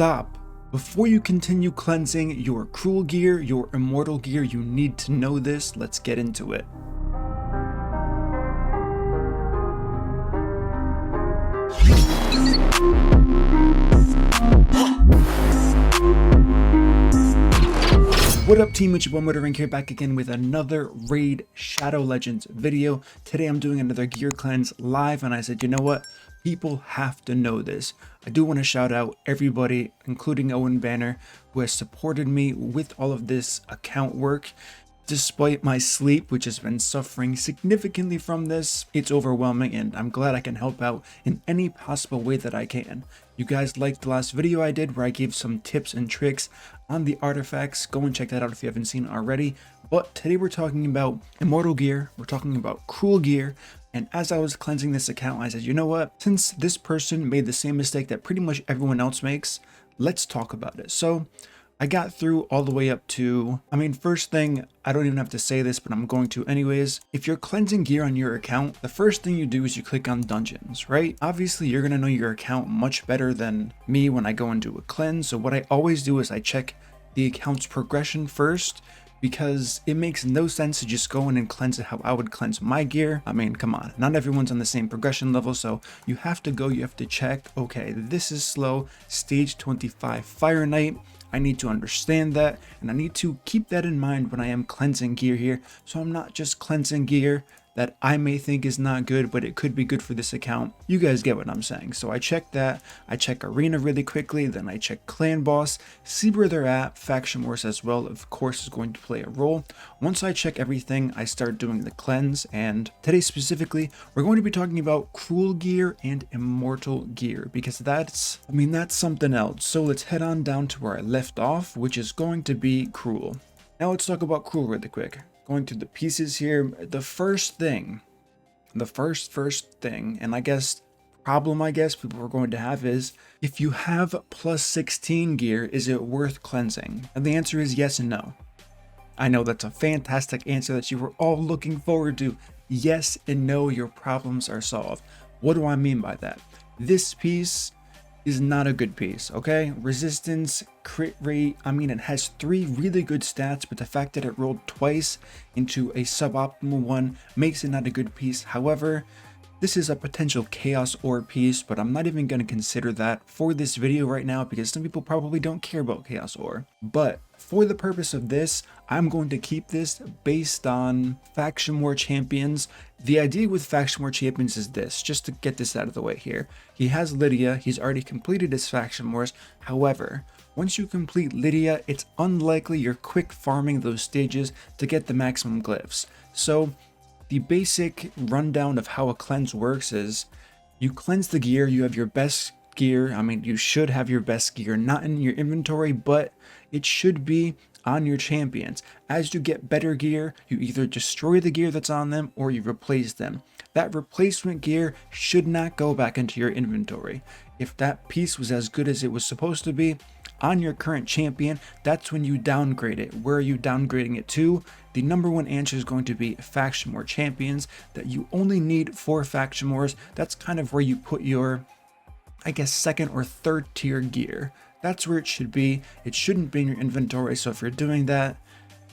stop. Before you continue cleansing your cruel gear, your immortal gear, you need to know this. Let's get into it. What up team, it's your boy MurderInc here, back again with another Raid Shadow Legends video. Today I'm doing another gear cleanse live, and I said, you know what? People have to know this. I do want to shout out everybody, including Owen Banner, who has supported me with all of this account work. Despite my sleep, which has been suffering significantly from this, it's overwhelming, and I'm glad I can help out in any possible way that I can. You guys liked the last video I did where I gave some tips and tricks on the artifacts. Go and check that out if you haven't seen it already. But today we're talking about immortal gear, we're talking about cruel gear, and as I was cleansing this account, I said, you know what? Since this person made the same mistake that pretty much everyone else makes, let's talk about it. So I got through all the way up to, first thing, I don't even have to say this, but I'm going to anyways. If you're cleansing gear on your account, the first thing you do is you click on dungeons, right? Obviously, you're going to know your account much better than me when I go and do a cleanse. So what I always do is I check the account's progression first, because it makes no sense to just go in and cleanse it how I would cleanse my gear. Come on, not everyone's on the same progression level, so you have to check, okay, this is slow, stage 25 Fire Knight. I need to understand that, and I need to keep that in mind when I am cleansing gear here, so I'm not just cleansing gear that I may think is not good, but it could be good for this account. You guys get what I'm saying. So I check that, I check arena really quickly, then I check clan boss, see where they're at. Faction wars as well, of course, is going to play a role. Once I check everything, I start doing the cleanse, and today specifically, we're going to be talking about cruel gear and immortal gear, because that's something else. So let's head on down to where I left off, which is going to be cruel. Now let's talk about cruel really quick. Going through the pieces here, the first thing, and problem people are going to have is, if you have plus 16 gear, is it worth cleansing? And the answer is yes and no. I know that's a fantastic answer that you were all looking forward to. Yes and no, your problems are solved. What do I mean by that? This piece is not a good piece, okay? Resistance, crit rate, it has 3 really good stats, but the fact that it rolled twice into a suboptimal one makes it not a good piece. However, this is a potential chaos ore piece, but I'm not even going to consider that for this video right now, because some people probably don't care about chaos ore. But for the purpose of this, I'm going to keep this based on faction war champions. The idea with faction war champions is this, just to get this out of the way here. He has Lydia, he's already completed his faction wars. However, once you complete Lydia, it's unlikely you're quick farming those stages to get the maximum glyphs. So the basic rundown of how a cleanse works is, you cleanse the gear, you have your best gear. You should have your best gear, not in your inventory, but it should be on your champions. As you get better gear, you either destroy the gear that's on them or you replace them. That replacement gear should not go back into your inventory. If that piece was as good as it was supposed to be on your current champion, that's when you downgrade it. Where are you downgrading it to? The number one answer is going to be faction war champions that you only need for faction wars. That's kind of where you put your, second or third tier gear. That's where it should be. It shouldn't be in your inventory. So if you're doing that,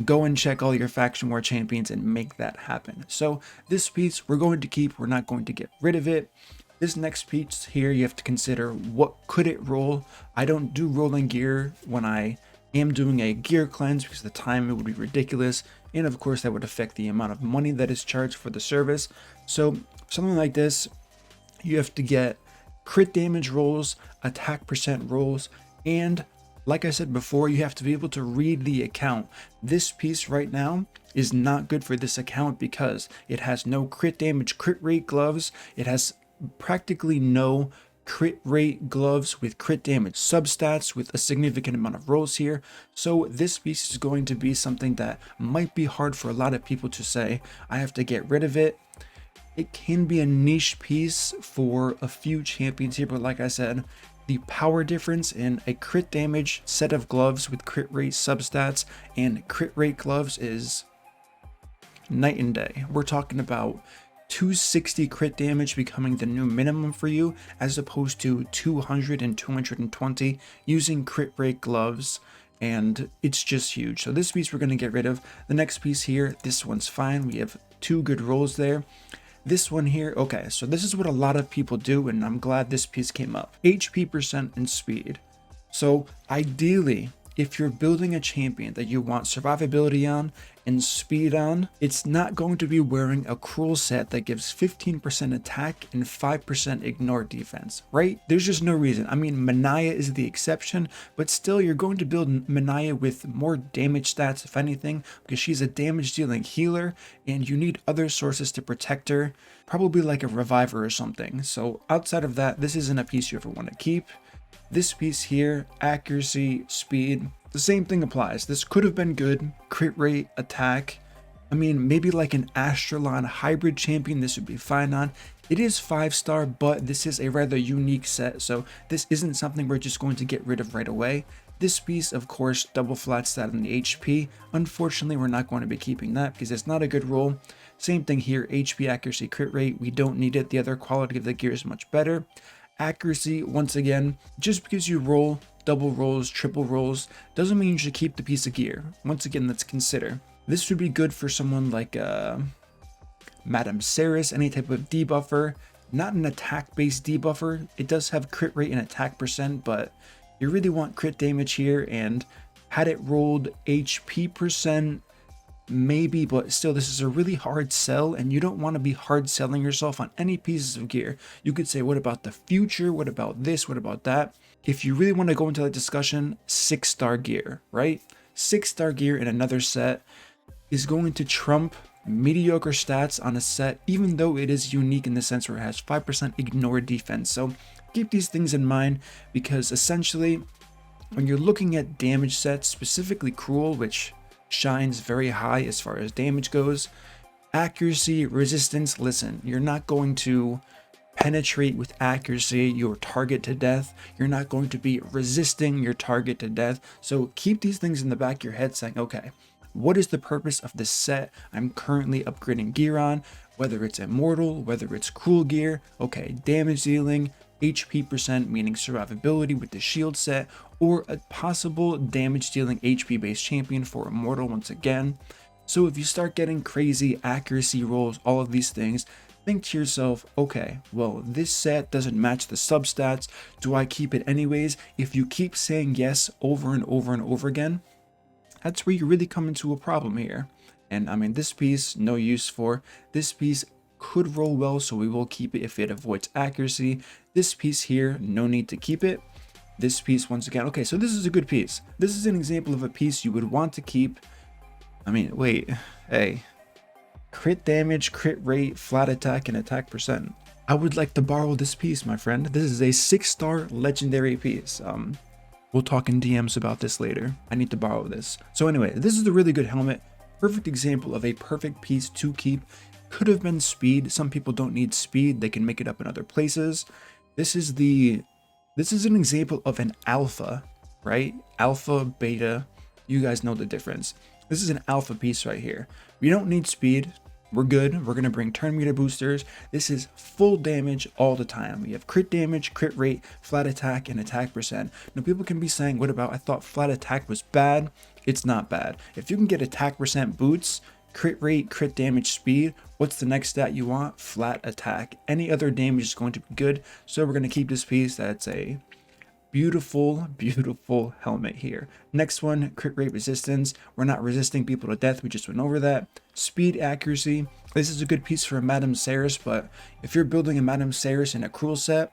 go and check all your faction war champions and make that happen. So this piece we're going to keep. We're not going to get rid of it. This next piece here, you have to consider, what could it roll? I don't do rolling gear when I am doing a gear cleanse, because the time it would be ridiculous, and of course that would affect the amount of money that is charged for the service. So something like this, you have to get crit damage rolls, attack percent rolls, and like I said before, you have to be able to read the account. This piece right now is not good for this account because it has no crit damage, crit rate gloves. It has practically no crit rate gloves with crit damage substats with a significant amount of rolls here. So this piece is going to be something that might be hard for a lot of people to say, I have to get rid of it. It can be a niche piece for a few champions here, but like I said, the power difference in a crit damage set of gloves with crit rate substats and crit rate gloves is night and day. We're talking about 260 crit damage becoming the new minimum for you, as opposed to 200 and 220 using crit rate gloves. And it's just huge. So this piece we're going to get rid of. The next piece here, this one's fine. We have 2 good rolls there. This one here, okay, so this is what a lot of people do, and I'm glad this piece came up. HP percent and speed. So ideally, if you're building a champion that you want survivability on and speed on, it's not going to be wearing a cruel set that gives 15% attack and 5% ignore defense, right? There's just no reason. I mean, Manaya is the exception, but still you're going to build Manaya with more damage stats, if anything, because she's a damage dealing healer and you need other sources to protect her, probably like a reviver or something. So outside of that, this isn't a piece you ever want to keep. This piece here, accuracy, speed, the same thing applies. This could have been good. Crit rate, attack. I mean, maybe like an Astralon hybrid champion, this would be fine on. It is 5-star, but this is a rather unique set, so this isn't something we're just going to get rid of right away. This piece, of course, double flat stat on the HP. Unfortunately, we're not going to be keeping that because it's not a good roll. Same thing here, HP, accuracy, crit rate. We don't need it. The other quality of the gear is much better. Accuracy, once again, just because you roll double rolls, triple rolls, doesn't mean you should keep the piece of gear. Once again, let's consider. This would be good for someone like Madame Ceres, any type of debuffer, not an attack-based debuffer. It does have crit rate and attack percent, but you really want crit damage here, and had it rolled HP percent, maybe, but still this is a really hard sell, and you don't want to be hard selling yourself on any pieces of gear. You could say, what about the future? What about this? What about that? If you really want to go into that discussion, 6-star gear, right? 6-star gear in another set is going to trump mediocre stats on a set, even though it is unique in the sense where it has 5% ignore defense. So keep these things in mind, because essentially when you're looking at damage sets, specifically Cruel, which shines very high as far as damage goes, accuracy, resistance, listen, you're not going to penetrate with accuracy your target to death. You're not going to be resisting your target to death. So keep these things in the back of your head saying, okay, what is the purpose of this set I'm currently upgrading gear on? Whether it's Immortal, whether it's Cruel gear, okay, damage dealing, HP percent, meaning survivability with the shield set, or a possible damage dealing HP based champion for Immortal once again. So if you start getting crazy accuracy rolls, all of these things, think to yourself, okay, well, this set doesn't match the substats. Do I keep it anyways? If you keep saying yes over and over and over again, that's where you really come into a problem here. And I mean, this piece, no use for. This piece could roll well, so we will keep it if it avoids accuracy. This piece here, no need to keep it. This piece, once again, okay, so this is a good piece. This is an example of a piece you would want to keep. I mean, wait, hey, crit damage, crit rate, flat attack, and attack percent. I would like to borrow this piece, my friend. This is a 6-star legendary piece. We'll talk in DMs about this later. I need to borrow this. So anyway, this is a really good helmet. Perfect example of a perfect piece to keep. Could have been speed. Some people don't need speed. They can make it up in other places. This is an example of an alpha, right? Alpha, beta. You guys know the difference. This is an alpha piece right here. We don't need speed. We're good. We're going to bring turn meter boosters. This is full damage all the time. We have crit damage, crit rate, flat attack, and attack percent. Now people can be saying, what about, I thought flat attack was bad. It's not bad. If you can get attack percent boots, crit rate, crit damage, speed, what's the next stat you want? Flat attack. Any other damage is going to be good. So we're going to keep this piece. That's a beautiful, beautiful helmet here. Next one, crit rate resistance. We're not resisting people to death. We just went over that. Speed, accuracy. This is a good piece for a Madame Ceres, but if you're building a Madame Ceres in a Cruel set,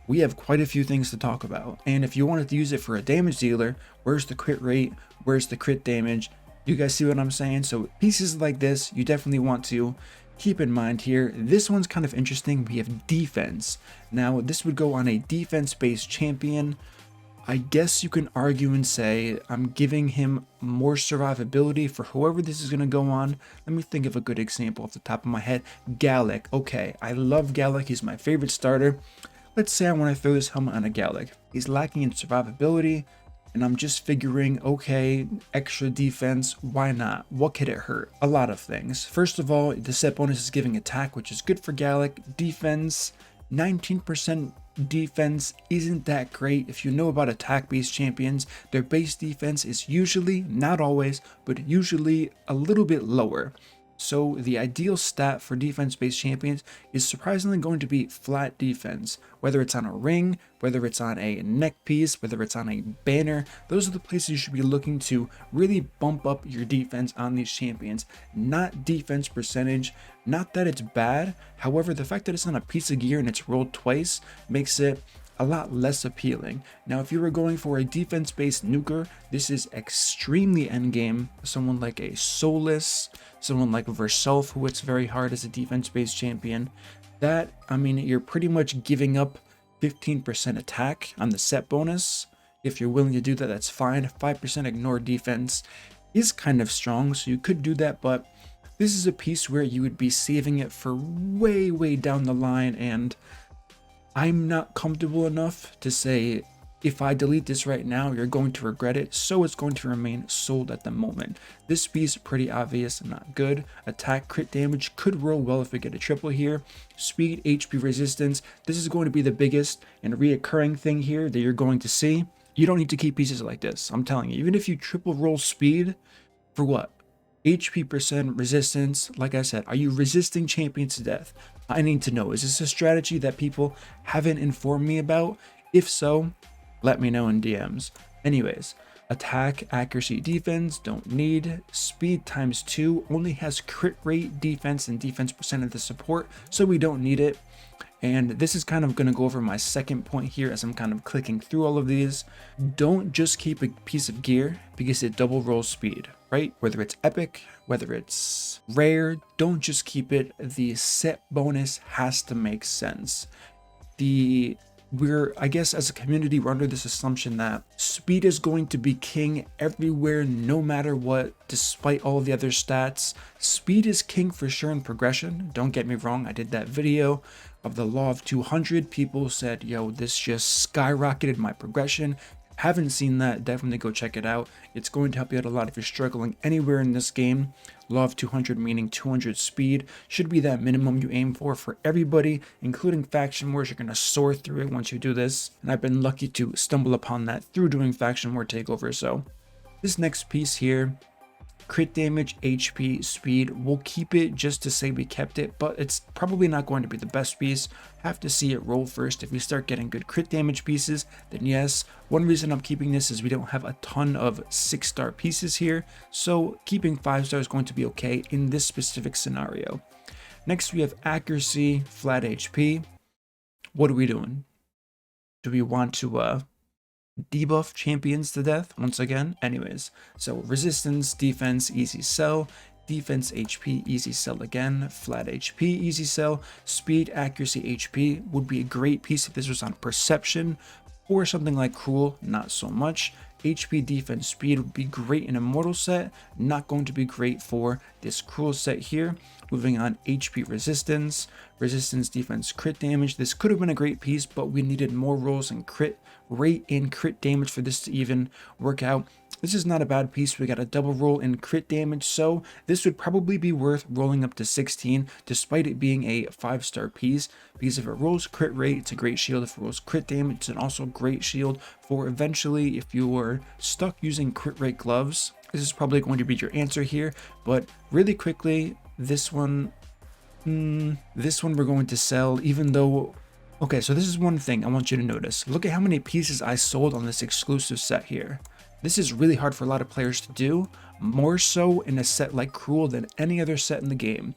we have quite a few things to talk about. And if you wanted to use it for a damage dealer, where's the crit rate? Where's the crit damage? You guys see what I'm saying? So pieces like this, you definitely want to keep in mind here. This one's kind of interesting. We have defense. Now this would go on a defense based champion. I guess you can argue and say I'm giving him more survivability for whoever this is going to go on. Let me think of a good example off the top of my head. Gallic. Okay, I love Gallic. He's my favorite starter. Let's say I want to throw this helmet on a Gallic. He's lacking in survivability, and I'm just figuring, okay, extra defense, why not? What could it hurt? A lot of things. First of all, the set bonus is giving attack, which is good for Gallic. Defense, 19% defense isn't that great. If you know about attack-based champions, their base defense is usually, not always, but usually a little bit lower. So the ideal stat for defense-based champions is surprisingly going to be flat defense. Whether it's on a ring, whether it's on a neck piece, whether it's on a banner, those are the places you should be looking to really bump up your defense on these champions. Not defense percentage, not that it's bad. However, the fact that it's on a piece of gear and it's rolled twice makes it a lot less appealing. Now, if you were going for a defense-based nuker, this is extremely endgame. Someone like a Solus, someone like Verself, who hits very hard as a defense-based champion. That, I mean, you're pretty much giving up 15% attack on the set bonus. If you're willing to do that, that's fine. 5% ignore defense is kind of strong, so you could do that, but this is a piece where you would be saving it for way, way down the line, and I'm not comfortable enough to say, if I delete this right now, you're going to regret it, so it's going to remain sold at the moment. This piece, pretty obvious and not good. Attack, crit damage, could roll well if we get a triple here. Speed, HP resistance, this is going to be the biggest and reoccurring thing here that you're going to see. You don't need to keep pieces like this, I'm telling you. Even if you triple roll speed, for what? HP percent resistance, like I said, are you resisting champions to death? I need to know, is this a strategy that people haven't informed me about? If so, let me know in DMs. Anyways, attack, accuracy, defense, don't need. Speed times 2 only has crit rate, defense, and defense percent of the support, so we don't need it. And this is kind of going to go over my second point here as I'm kind of clicking through all of these. Don't just keep a piece of gear because it double rolls speed, right? Whether it's epic, whether it's rare, don't just keep it. The set bonus has to make sense. I guess as a community, we're under this assumption that speed is going to be king everywhere, no matter what, despite all the other stats. Speed is king for sure in progression. Don't get me wrong, I did that video of the law of 200. People said, yo, this just skyrocketed my progression. Haven't seen that, definitely go check it out. It's going to help you out a lot if you're struggling anywhere in this game. Law of 200 meaning 200 speed should be that minimum you aim for everybody, including faction wars. You're going to soar through it once you do this, and I've been lucky to stumble upon that through doing faction war takeover. So this next piece here, crit damage, HP, speed, we'll keep it just to say we kept it, but it's probably not going to be the best piece. Have to see it roll first. If we start getting good crit damage pieces, then yes. One reason I'm keeping this is we don't have a ton of 6-star pieces here, so keeping 5-star is going to be okay in this specific scenario. Next we have accuracy, flat HP. What are we doing? Do we want to debuff champions to death once again? Anyways, so resistance, defense, easy sell. Defense, HP, easy sell again. Flat HP, easy sell. Speed, accuracy, HP would be a great piece if this was on perception, or something like cruel, not so much. HP, defense, speed would be great in Immortal set, not going to be great for this cruel set here. Moving on, HP resistance, defense, crit damage. This could have been a great piece, but we needed more rolls and crit rate and crit damage for this to even work out. This is not a bad piece. We got a double roll in crit damage, so this would probably be worth rolling up to 16 despite it being a 5-star piece, because if it rolls crit rate, it's a great shield. If it rolls crit damage, it's an also great shield for eventually if you were stuck using crit rate gloves. This is probably going to be your answer here, but really quickly, this one we're going to sell, even though, okay, so this is one thing I want you to notice. Look at how many pieces I sold on this exclusive set here. This is really hard for a lot of players to do, more so in a set like Cruel than any other set in the game.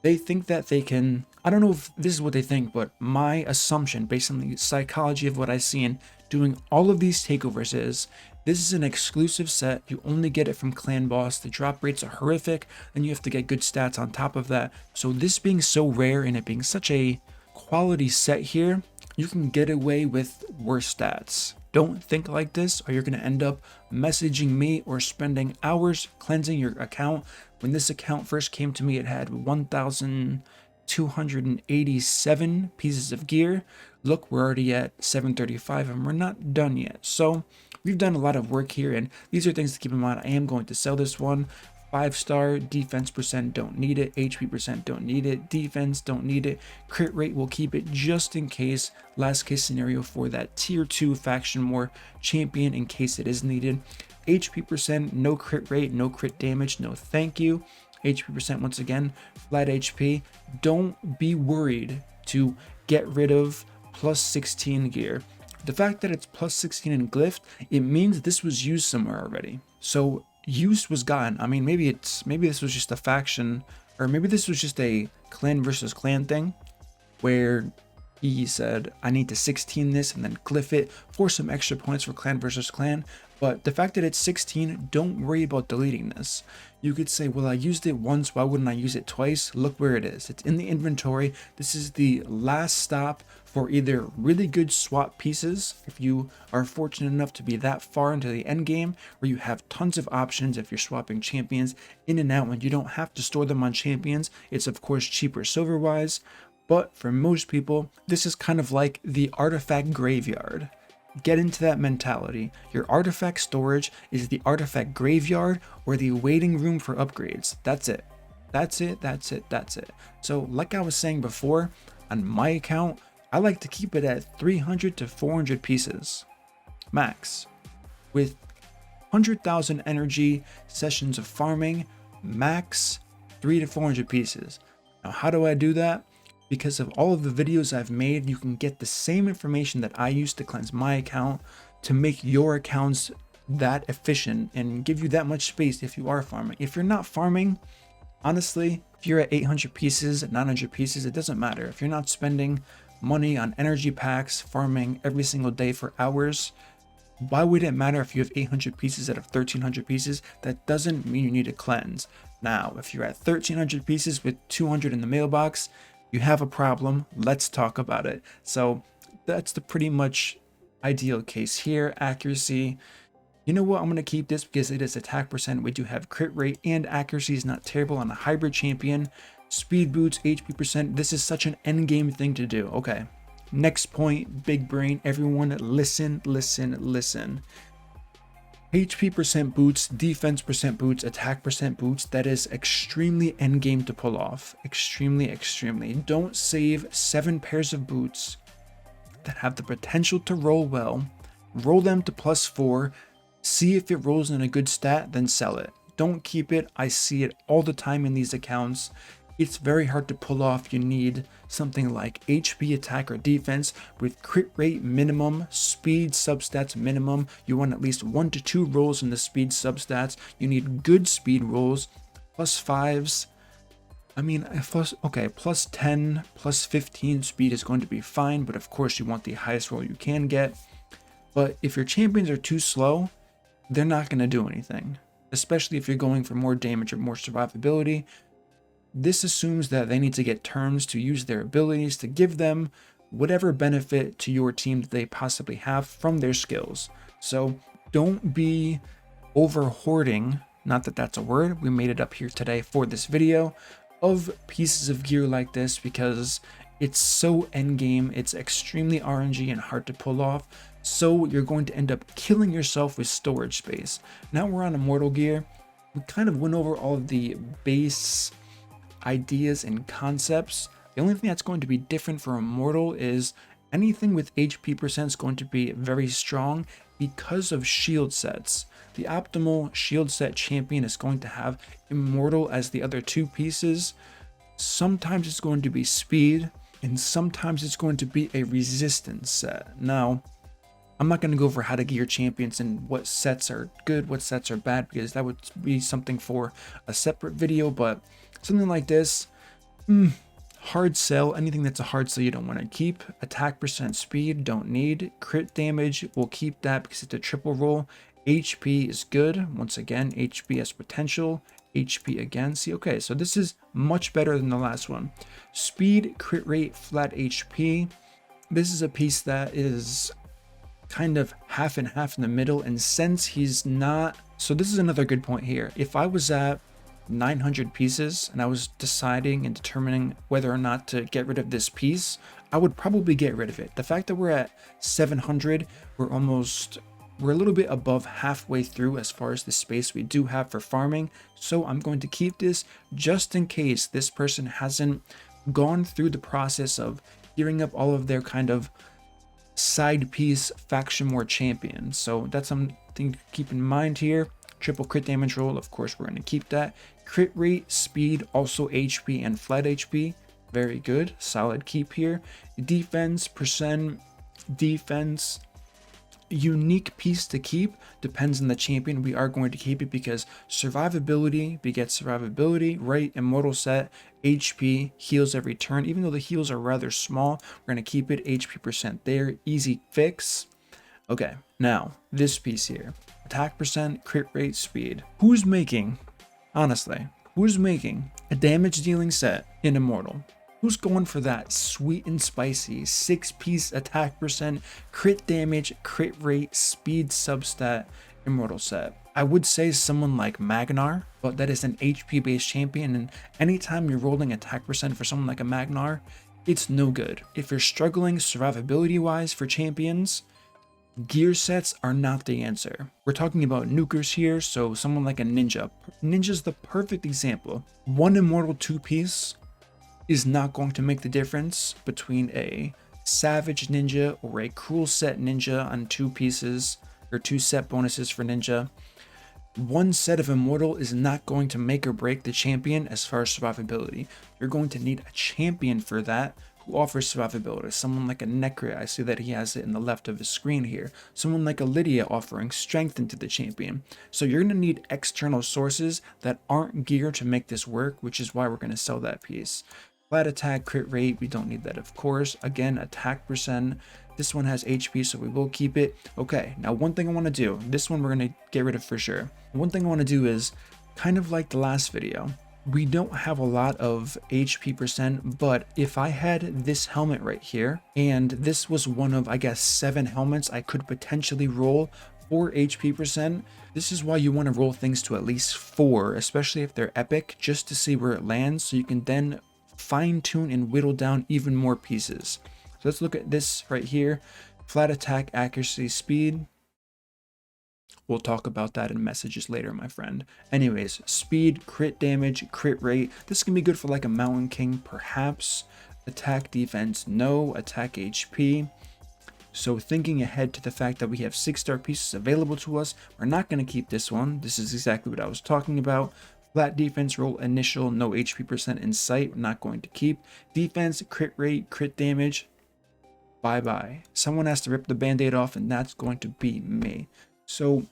They think that they can, I don't know if this is what they think, but my assumption based on the psychology of what I've seen doing all of these takeovers is, this is an exclusive set, you only get it from Clan Boss, the drop rates are horrific, and you have to get good stats on top of that. So this being so rare and it being such a quality set here, you can get away with worse stats. Don't think like this, or you're going to end up messaging me or spending hours cleansing your account. When this account first came to me, it had 1,287 pieces of gear. Look, we're already at 735 and we're not done yet. So we've done a lot of work here, and these are things to keep in mind. I am going to sell this one. 5-star, defense percent, don't need it. HP percent, don't need it. Defense, don't need it. Crit rate, will keep it just in case. Last case scenario for that tier 2 faction war champion in case it is needed. HP percent, no crit rate, no crit damage, no thank you. HP percent, once again, flat HP. Don't be worried to get rid of plus 16 gear. The fact that it's plus 16 in glyph, it means this was used somewhere already. So use was gotten. I mean, maybe this was just a faction, or maybe this was just a clan versus clan thing where he said, I need to 16 this and then glyph it for some extra points for clan versus clan. But the fact that it's 16, don't worry about deleting this. You could say, well, I used it once, why wouldn't I use it twice? Look where it is. It's in the inventory. This is the last stop for either really good swap pieces, if you are fortunate enough to be that far into the end game, where you have tons of options if you're swapping champions in and out, and you don't have to store them on champions. It's of course cheaper silver wise, but for most people, this is kind of like the artifact graveyard. Get into that mentality. Your artifact storage is the artifact graveyard or the waiting room for upgrades. That's it. That's it. That's it. That's it. So like I was saying before, on my account, I like to keep it at 300 to 400 pieces max, with 100,000 energy sessions of farming, max 300 to 400 pieces. Now, how do I do that? Because of all of the videos I've made, you can get the same information that I use to cleanse my account to make your accounts that efficient and give you that much space if you are farming. If you're not farming, honestly, if you're at 800 pieces, 900 pieces, it doesn't matter. If you're not spending money on energy packs, farming every single day for hours, why would it matter if you have 800 pieces out of 1300 pieces? That doesn't mean you need to cleanse. Now, if you're at 1300 pieces with 200 in the mailbox, you have a problem. Let's talk about it. So that's the pretty much ideal case here. Accuracy, you know what, I'm going to keep this because it is attack percent. We do have crit rate, and accuracy is not terrible on a hybrid champion. Speed boots, HP percent. This is such an end game thing to do. Okay, next point, big brain. Everyone listen, listen, listen. HP percent boots, defense percent boots, attack percent boots, that is extremely endgame to pull off. Extremely, extremely. Don't save 7 pairs of boots that have the potential to roll well. Roll them to +4. See if it rolls in a good stat, then sell it. Don't keep it. I see it all the time in these accounts. It's very hard to pull off. You need something like HP, attack, or defense with crit rate minimum, speed substats minimum. You want at least 1 to 2 rolls in the speed substats. You need good speed rolls, +5s. I mean, +10, +15 speed is going to be fine, but of course you want the highest roll you can get. But if your champions are too slow, they're not going to do anything, especially if you're going for more damage or more survivability. This assumes that they need to get turns to use their abilities to give them whatever benefit to your team that they possibly have from their skills. So don't be over hoarding, not that that's a word, we made it up here today for this video, of pieces of gear like this, because it's so endgame, it's extremely RNG and hard to pull off. So you're going to end up killing yourself with storage space. Now we're on Immortal gear. We kind of went over all of the base ideas and concepts. The only thing that's going to be different for Immortal is anything with HP percent is going to be very strong because of shield sets. The optimal shield set champion is going to have Immortal as the other 2 pieces. Sometimes it's going to be speed, and sometimes it's going to be a resistance set. Now, I'm not going to go over how to gear champions and what sets are good, what sets are bad, because that would be something for a separate video, but something like this, hard sell. Anything that's a hard sell you don't want to keep. Attack percent, speed, don't need. Crit damage, we'll keep that because it's a triple roll. HP is good. Once again, HP has potential. HP again. See, okay, so this is much better than the last one. Speed, crit rate, flat HP. This is a piece that is kind of half and half in the middle, and since he's not, so this is another good point here. If I was at 900 pieces and I was deciding and determining whether or not to get rid of this piece, I would probably get rid of it. The fact that we're at 700, we're almost we're a little bit above halfway through as far as the space we do have for farming. So I'm going to keep this just in case this person hasn't gone through the process of gearing up all of their kind of side piece faction war champions. So that's something to keep in mind here. Triple crit damage roll, of course, we're going to keep that. Crit rate, speed, also HP and flat HP. Very good. Solid keep here. Defense, percent, defense. Unique piece to keep, depends on the champion. We are going to keep it because survivability begets survivability, right? Immortal set, HP, heals every turn. Even though the heals are rather small, we're going to keep it. HP percent there. Easy fix. Okay, now this piece here. Attack percent, crit rate, speed. Who's making, honestly, who's making a damage dealing set in Immortal? Who's going for that sweet and spicy 6-piece attack percent, crit damage, crit rate, speed substat Immortal set? I would say someone like Magnar, but that is an HP based champion, and anytime you're rolling attack percent for someone like a Magnar, it's no good. If you're struggling survivability wise for champions, gear sets are not the answer. We're talking about nukers here, so someone like a Ninja. Ninja's the perfect example. One Immortal 2-piece is not going to make the difference between a Savage Ninja or a Cruel Set Ninja on 2 pieces, or 2 set bonuses for Ninja. One set of Immortal is not going to make or break the champion as far as survivability. You're going to need a champion for that who offers survivability. Someone like a Necrit, I see that he has it in the left of his screen here. Someone like a Lydia offering strength into the champion. So you're going to need external sources that aren't geared to make this work, which is why we're going to sell that piece. Flat attack, crit rate, we don't need that, of course. Again, attack percent. This one has HP, so we will keep it. Okay, now one thing I want to do, this one we're going to get rid of for sure. One thing I want to do is, kind of like the last video, we don't have a lot of HP percent, but if I had this helmet right here, and this was one of, I guess, 7 helmets I could potentially roll for HP percent, this is why you want to roll things to at least 4, especially if they're epic, just to see where it lands, so you can then fine-tune and whittle down even more pieces. So let's look at this right here. Flat attack, accuracy, speed. We'll talk about that in messages later, my friend. Anyways, speed, crit damage, crit rate. This can be good for like a Mountain King, perhaps. Attack, defense, no. Attack, HP. So thinking ahead to the fact that we have 6-star pieces available to us, we're not going to keep this one. This is exactly what I was talking about. Flat defense roll, initial, no HP percent in sight, not going to keep. Defense, crit rate, crit damage, bye-bye. Someone has to rip the band-aid off, and that's going to be me. So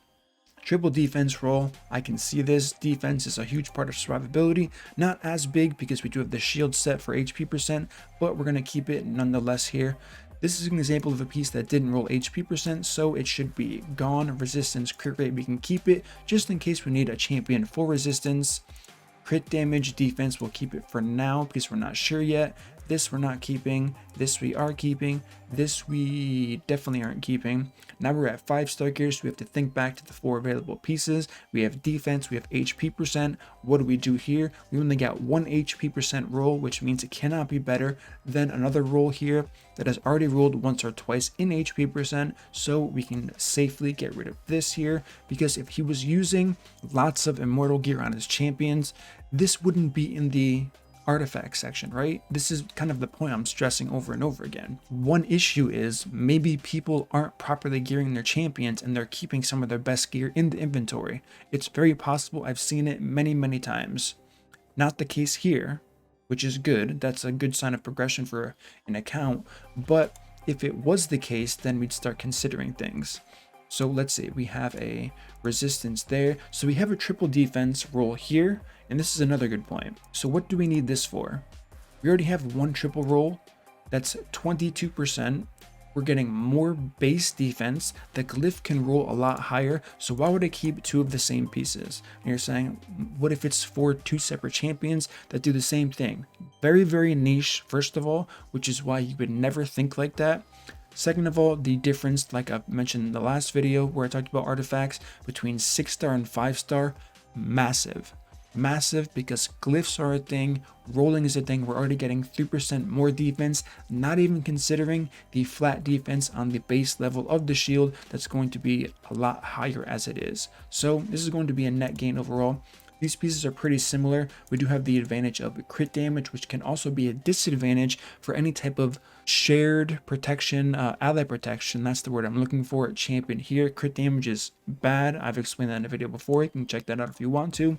triple defense roll, I can see this. Defense is a huge part of survivability. Not as big because we do have the shield set for HP percent, but we're going to keep it nonetheless here. This is an example of a piece that didn't roll HP percent, so it should be gone. Resistance, crit rate, we can keep it just in case we need a champion for resistance. Crit damage, defense, we'll keep it for now because we're not sure yet. This we're not keeping. This we are keeping. This we definitely aren't keeping. Now we're at 5-star gear, so we have to think back to the 4 available pieces. We have defense, we have HP percent. What do we do here? We only got 1 HP percent roll, which means it cannot be better than another roll here that has already rolled once or twice in HP percent. So we can safely get rid of this here, because if he was using lots of Immortal gear on his champions, this wouldn't be in the artifact section, right? This is kind of the point I'm stressing over and over again. One issue is maybe people aren't properly gearing their champions and they're keeping some of their best gear in the inventory. It's very possible. I've seen it many times. Not the case here, which is good. That's a good sign of progression for an account. But if it was the case, then we'd start considering things. So let's see, we have a resistance there. So we have a triple defense roll here, and this is another good point. So what do we need this for? We already have 1 triple roll, that's 22%. We're getting more base defense. The glyph can roll a lot higher, so why would I keep 2 of the same pieces? And you're saying, what if it's for 2 separate champions that do the same thing? Very niche, first of all, which is why you would never think like that. Second of all, the difference, like I mentioned in the last video where I talked about artifacts, between 6-star and 5-star, massive. massive because glyphs are a thing, rolling is a thing. We're already getting 3% more defense, not even considering the flat defense on the base level of the shield. That's going to be a lot higher as it is. So this is going to be a net gain overall. These pieces are pretty similar. We do have the advantage of crit damage, which can also be a disadvantage for any type of shared protection, ally protection. That's the word I'm looking for. Champion here. Crit damage is bad. I've explained that in a video before. You can check that out if you want to.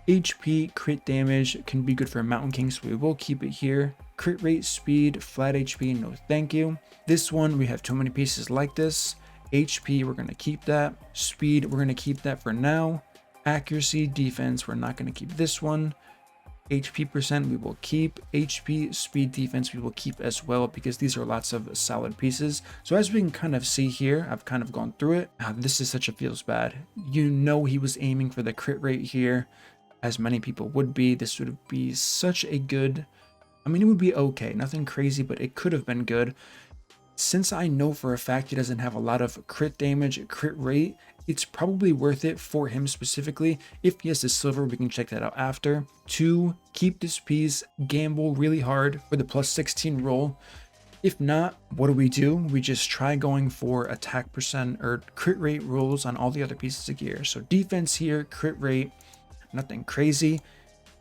HP crit damage can be good for Mountain King, so we will keep it here. Crit rate, speed, flat HP, no thank you. This one, we have too many pieces like this. HP, we're going to keep that. Speed, we're going to keep that for now. Accuracy, defense, we're not going to keep this one. HP percent, we will keep. HP, speed, defense, we will keep as well, because these are lots of solid pieces. So as we can kind of see here, I've kind of gone through it. This is such a feels bad. You know he was aiming for the crit rate here, as many people would be. This would be such a good, I mean, it would be okay, nothing crazy, but it could have been good. Since I know for a fact he doesn't have a lot of crit damage, crit rate, it's probably worth it for him specifically. If he has the silver, we can check that out after. To keep this piece, gamble really hard for the plus 16 roll. If not, what do? We just try going for attack percent or crit rate rolls on all the other pieces of gear. So defense here, crit rate, nothing crazy.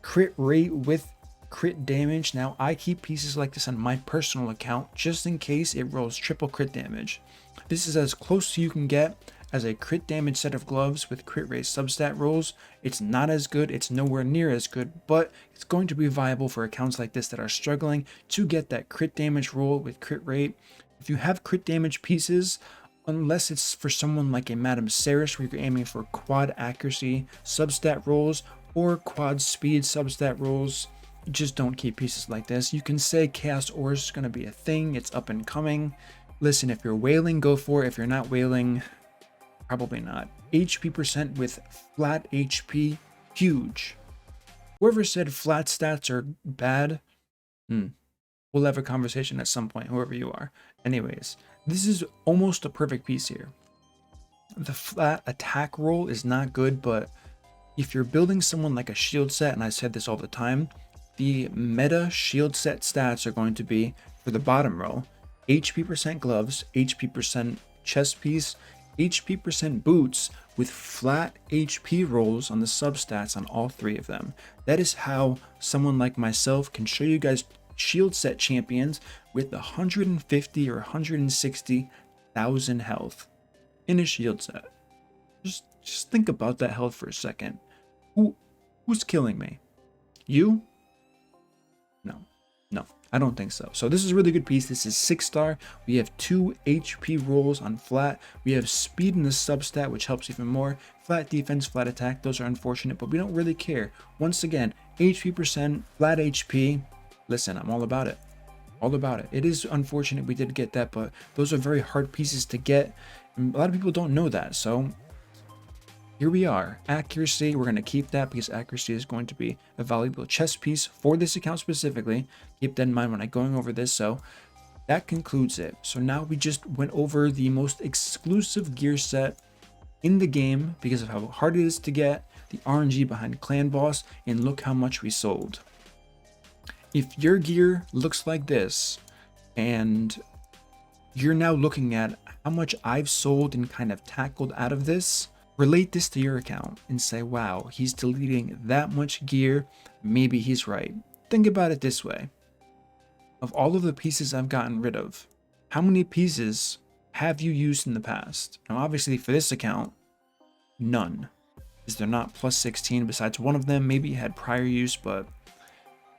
Crit rate with crit damage. Now I keep pieces like this on my personal account just in case it rolls triple crit damage. This is as close as you can get as a crit damage set of gloves with crit rate substat rolls. It's not as good, it's nowhere near as good, but it's going to be viable for accounts like this that are struggling to get that crit damage roll with crit rate. If you have crit damage pieces, unless it's for someone like a Madame Saris where you're aiming for quad accuracy substat rolls or quad speed substat rolls, just don't keep pieces like this. You can say Chaos Ore is going to be a thing, it's up and coming. Listen, if you're whaling, go for it. If you're not whaling, probably not. HP percent with flat HP, huge. Whoever said flat stats are bad, we'll have a conversation at some point, whoever you are. Anyways, this is almost a perfect piece here. The flat attack roll is not good, but if you're building someone like a shield set, and I said this all the time, the meta shield set stats are going to be, for the bottom row, HP percent gloves, HP percent chest piece, HP percent boots with flat HP rolls on the substats on all three of them. That is how someone like myself can show you guys shield set champions with 150 or 160,000 health in a shield set. Just think about that health for a second. Who's killing me? You? No, I don't think so. So this is a really good piece. This is 6-star. We have 2 HP rolls on flat. We have speed in the substat, which helps even more. Flat defense, flat attack. Those are unfortunate, but we don't really care. Once again, HP percent, flat HP. Listen, I'm all about it. All about it. It is unfortunate we did get that, but those are very hard pieces to get. And a lot of people don't know that, so here we are. Accuracy, we're going to keep that because accuracy is going to be a valuable chess piece for this account specifically. Keep that in mind when I'm going over this. So that concludes it. So now we just went over the most exclusive gear set in the game because of how hard it is to get, the RNG behind Clan Boss, and look how much we sold. If your gear looks like this and you're now looking at how much I've sold and kind of tackled out of this, relate this to your account and say, wow, he's deleting that much gear. Maybe he's right. Think about it this way. Of all of the pieces I've gotten rid of, how many pieces have you used in the past? Now, obviously for this account, none. Is there not plus 16 besides one of them? Maybe you had prior use, but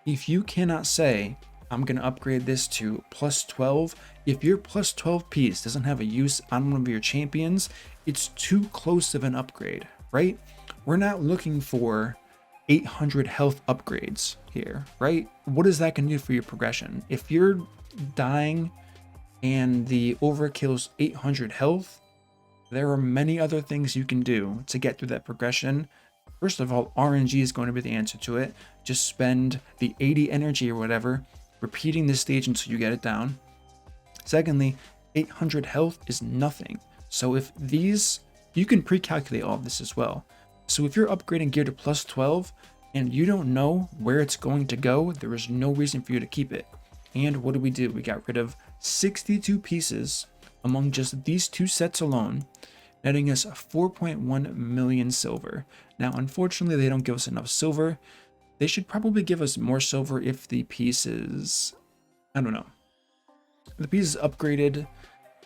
if you cannot say, I'm going to upgrade this to plus 12, if your plus 12 piece doesn't have a use on one of your champions, it's too close of an upgrade, right? We're not looking for 800 health upgrades here, right? What is that going to do for your progression? If you're dying and the overkill's 800 health, there are many other things you can do to get through that progression. First of all, RNG is going to be the answer to it. Just spend the 80 energy or whatever, repeating this stage until you get it down. Secondly, 800 health is nothing. So if these, you can pre-calculate all of this as well. So if you're upgrading gear to plus 12 and you don't know where it's going to go, there is no reason for you to keep it. And what do? We got rid of 62 pieces among just these two sets alone, netting us 4.1 million silver. Now, unfortunately, they don't give us enough silver. They should probably give us more silver if the pieces, I don't know. The pieces upgraded,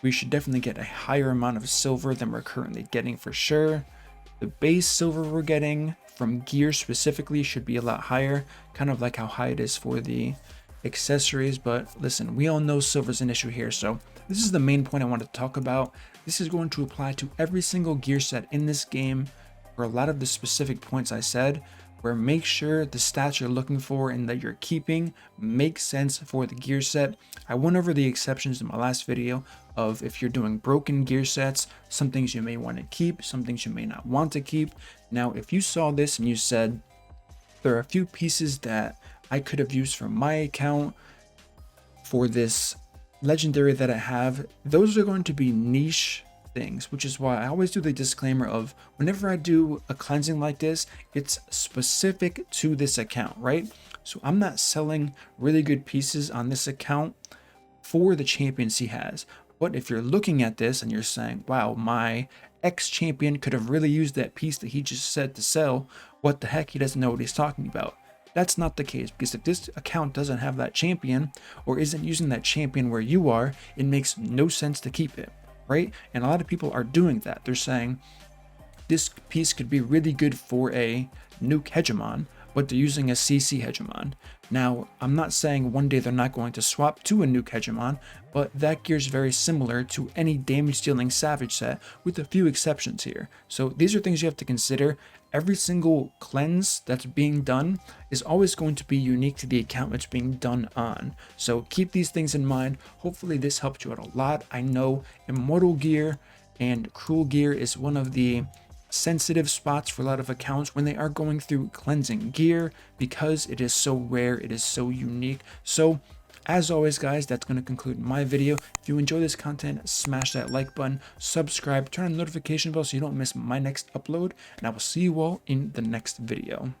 we should definitely get a higher amount of silver than we're currently getting for sure. The base silver we're getting from gear specifically should be a lot higher, kind of like how high it is for the accessories. But listen, we all know silver's an issue here, so this is the main point I want to talk about. This is going to apply to every single gear set in this game for a lot of the specific points I said, where make sure the stats you're looking for and that you're keeping make sense for the gear set. I went over the exceptions in my last video of if you're doing broken gear sets, some things you may want to keep, some things you may not want to keep. Now, if you saw this and you said, there are a few pieces that I could have used from my account for this legendary that I have, those are going to be niche things, which is why I always do the disclaimer of whenever I do a cleansing like this, it's specific to this account, right? So I'm not selling really good pieces on this account for the champions he has. But if you're looking at this and you're saying, wow, my ex-champion could have really used that piece that he just said to sell, what the heck, he doesn't know what he's talking about. That's not the case, because if this account doesn't have that champion or isn't using that champion where you are, it makes no sense to keep it, right? And a lot of people are doing that. They're saying this piece could be really good for a nuke hegemon, but they're using a CC hegemon. Now, I'm not saying one day they're not going to swap to a nuke hegemon, but that gear is very similar to any damage dealing savage set with a few exceptions here. So these are things you have to consider. Every single cleanse that's being done is always going to be unique to the account it's being done on. So keep these things in mind. Hopefully this helped you out a lot. I know Immortal gear and Cruel gear is one of the sensitive spots for a lot of accounts when they are going through cleansing gear because it is so rare, it is so unique. So as always, guys, that's going to conclude my video. If you enjoy this content, smash that like button, subscribe, turn on the notification bell so you don't miss my next upload, and I will see you all in the next video.